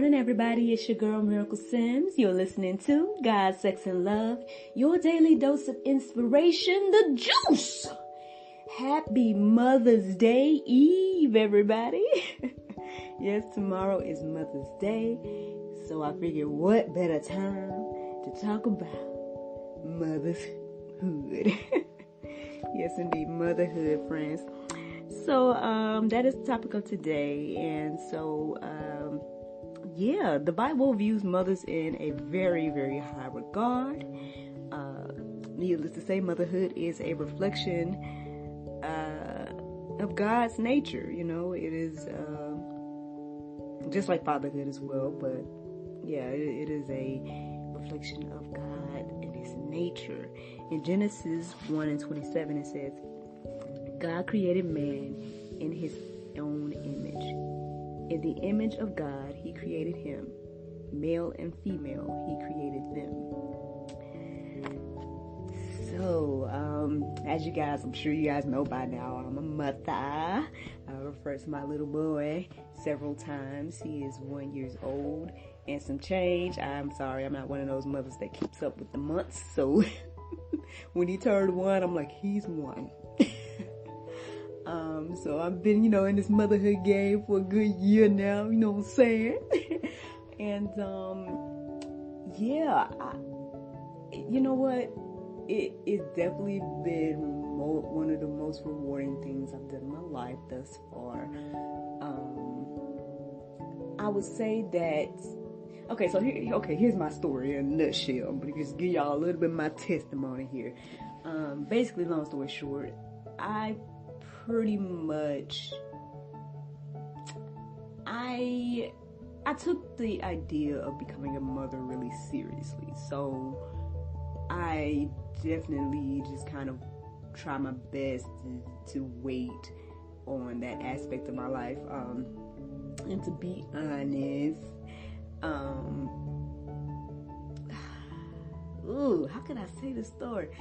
morning, everybody. It's your girl, Miracle Sims. You're listening to God, Sex, and Love, your daily dose of inspiration, the juice. Happy Mother's Day Eve, everybody. Yes, tomorrow is Mother's Day, so I figured what better time to talk about motherhood. Yes, indeed, motherhood, friends. So, that is the topic of today, and so, the Bible views mothers in a very, very high regard. Needless to say, motherhood is a reflection of God's nature. You know, it is just like fatherhood as well, but yeah, it is a reflection of God and His nature. In Genesis 1:27, it says, God created man in His own image. In the image of God, He created him. Male and female, He created them. So, as you guys, I'm sure you guys know by now, I'm a mother. I refer to my little boy several times. He is 1 year old and some change. I'm sorry, I'm not one of those mothers that keeps up with the months. So, when he turned 1, I'm like, he's 1. So I've been, in this motherhood game for a good year now, you know what I'm saying? And, you know what? It's definitely been one of the most rewarding things I've done in my life thus far. I would say that, here's my story in a nutshell. I'm going to just give y'all a little bit of my testimony here. Basically, long story short, I took the idea of becoming a mother really seriously. So I definitely just kind of try my best to wait on that aspect of my life. And to be honest, how can I say this story?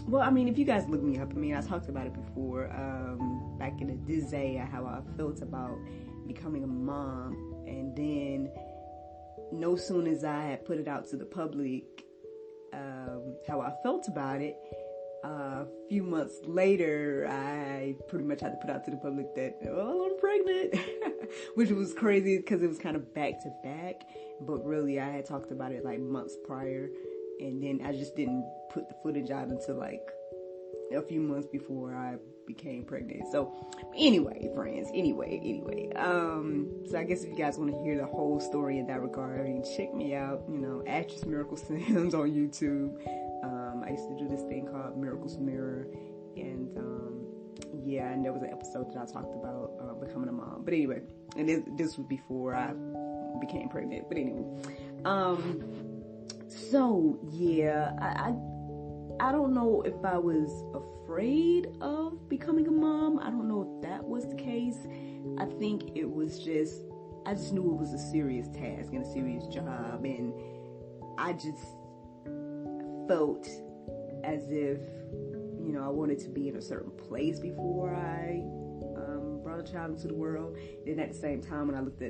Well, I mean, if you guys look me up, I talked about it before, back in the day, how I felt about becoming a mom, and then no sooner as I had put it out to the public, how I felt about it, a few months later, I pretty much had to put out to the public that, I'm pregnant, which was crazy because it was kind of back to back, but really I had talked about it like months prior. And then I just didn't put the footage out until like a few months before I became pregnant. So anyway, friends, so I guess if you guys want to hear the whole story in that regard, you can check me out, Actress Miracle Sims on YouTube. I used to do this thing called Miracle's Mirror. And and there was an episode that I talked about becoming a mom. But anyway, and this was before I became pregnant. But anyway, so, yeah, I don't know if I was afraid of becoming a mom. I don't know if that was the case. I think it was I just knew it was a serious task and a serious job. And I just felt as if, I wanted to be in a certain place before I brought a child into the world. And at the same time, when I look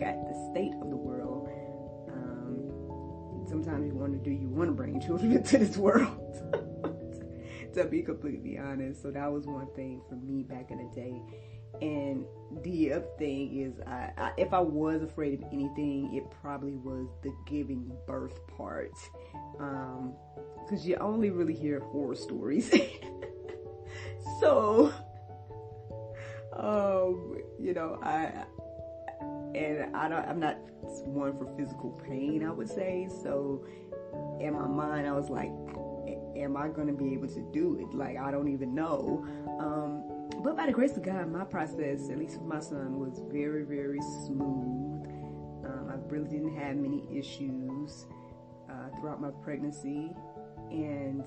at the state of the world, sometimes you want to bring children into this world, to be completely honest. So that was one thing for me back in the day. And the other thing is, if I was afraid of anything, it probably was the giving birth part. Because you only really hear horror stories. So, I'm not one for physical pain, I would say. So in my mind, I was like, am I going to be able to do it? Like, I don't even know. But by the grace of God, my process, at least with my son, was very, very smooth. I really didn't have many issues throughout my pregnancy. And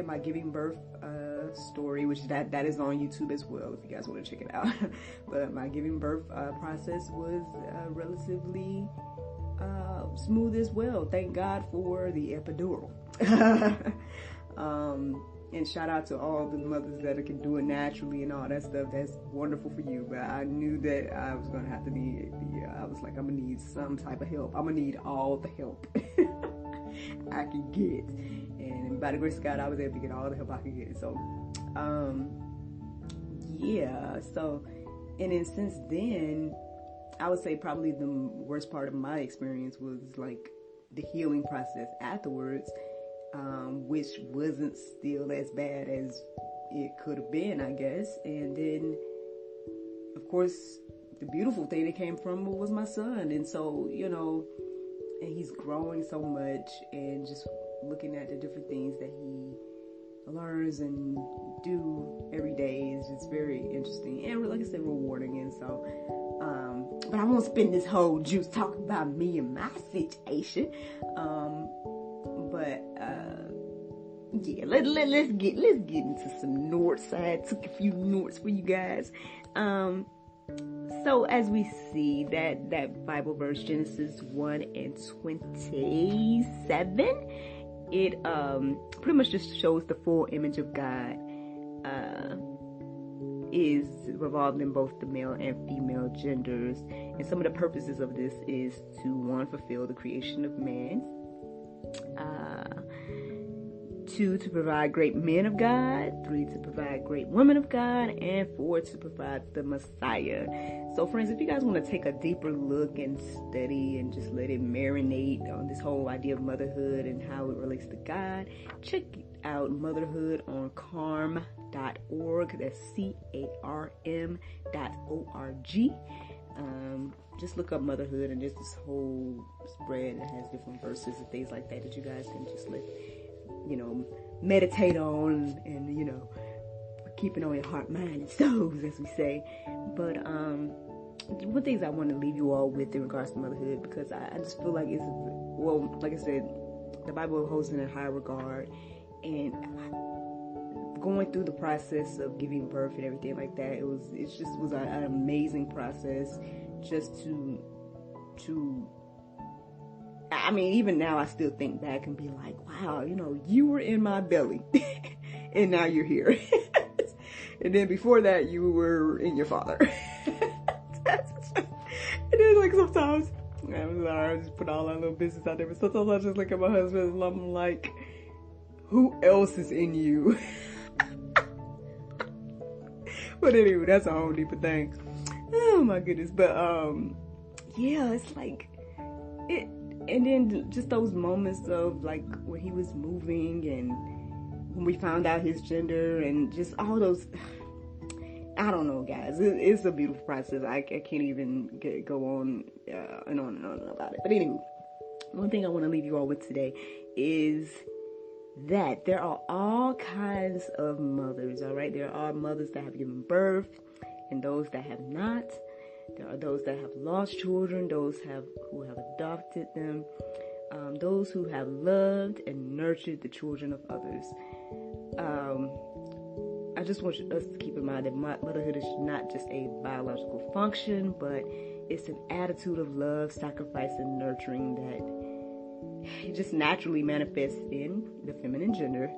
my giving birth story, which that is on YouTube as well, if you guys want to check it out. But my giving birth process was relatively smooth as well. Thank God for the epidural. And shout out to all the mothers that can do it naturally and all that stuff. That's wonderful for you. But I knew that I was going to have to need, I was like, I'm going to need some type of help. I'm going to need all the help I can get. And by the grace of God, I was able to get all the help I could get. So, yeah. So, and then since then, I would say probably the worst part of my experience was like the healing process afterwards. Which wasn't still as bad as it could have been, I guess. And then, of course, the beautiful thing that came from it was my son. And so, you know, and he's growing so much, and just looking at the different things that he learns and do every day is just very interesting and, like I said, rewarding. And so, but I won't spend this whole juice talking about me and my situation. Yeah, let's get into some notes. I took a few notes for you guys. So as we see that Bible verse, Genesis 1:27, it pretty much just shows the full image of God is revolved in both the male and female genders. And some of the purposes of this is to, 1, fulfill the creation of man, 2, to provide great men of God, 3, to provide great women of God, and 4, to provide the Messiah. So friends, if you guys want to take a deeper look and study and just let it marinate on this whole idea of motherhood and how it relates to God, check out Motherhood on carm.org. That's CARM.org. Just look up motherhood, and just this whole spread that has different verses and things like that you guys can just let, meditate on, and, keep it on your heart, mind, and souls, as we say. But one things I want to leave you all with in regards to motherhood, because I just feel like like I said, the Bible holds it in high regard, and going through the process of giving birth and everything like that, it was an amazing process. Just to I mean, even now I still think back and be like, wow, you were in my belly and now you're here. And then before that, you were in your father. And then, like, sometimes, I'm sorry, I just put all that little business out there, but sometimes I just look at my husband and I'm like, who else is in you? But anyway, that's a whole deeper thing. Oh my goodness. But yeah, it's like it. And then just those moments of like when he was moving, and when we found out his gender, and just all those, I don't know, guys, it's a beautiful process. I can't even go on and on and on about it. But anyway, one thing I want to leave you all with today is that there are all kinds of mothers, all right? There are mothers that have given birth and those that have not. There are those that have lost children, those who have adopted them, those who have loved and nurtured the children of others. I just want us to keep in mind that motherhood is not just a biological function, but it's an attitude of love, sacrifice, and nurturing that it just naturally manifests in the feminine gender.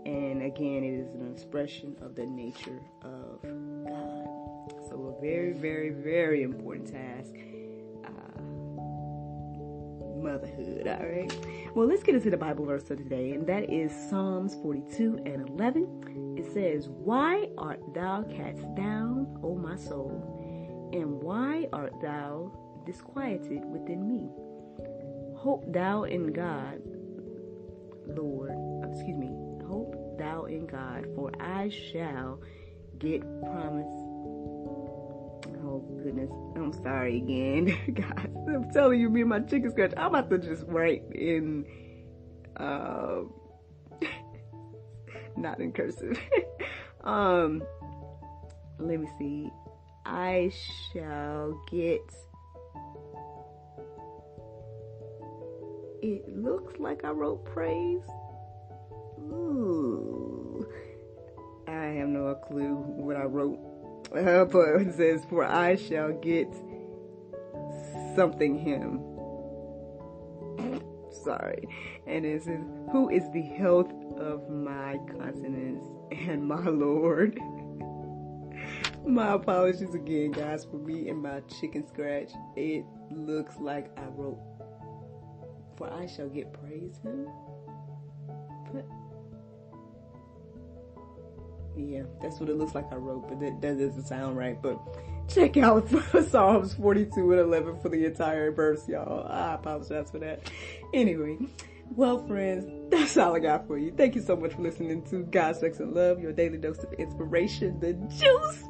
And again, it is an expression of the nature of God. So a very, very, very important task, motherhood, all right? Well, let's get into the Bible verse for today, and that is Psalms 42:11. It says, "Why art thou cast down, O my soul? And why art thou disquieted within me? Hope thou in God, hope thou in God, for I shall get promise." Oh goodness, I'm sorry again, guys. I'm telling you, me and my chicken scratch, I'm about to just write in, not in cursive. Let me see. I shall get. It looks like I wrote praise. Ooh. I have no clue what I wrote. But it says, "For I shall get something him." Sorry. And it says, who is the health of my countenance and my Lord? My apologies again, guys, for me and my chicken scratch. It looks like I wrote, for I shall get praise him. But yeah, that's what it looks like I wrote, but that doesn't sound right. But check out Psalms 42 and 11 for the entire verse, y'all. I apologize for that. Anyway, well, friends, that's all I got for you. Thank you so much for listening to God, Sex, and Love, your daily dose of inspiration, the juice.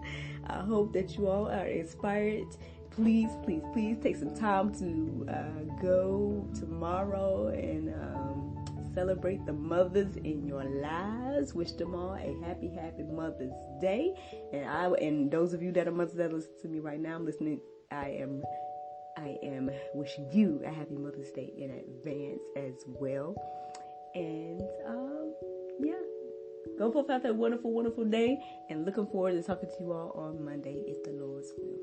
I hope that you all are inspired. Please, please, please take some time to go tomorrow and celebrate the mothers in your lives. Wish them all a happy, happy Mother's Day. And those of you that are mothers that listen to me right now, I'm listening. I am wishing you a happy Mother's Day in advance as well. And yeah, go forth out that wonderful, wonderful day. And looking forward to talking to you all on Monday, if the Lord's will.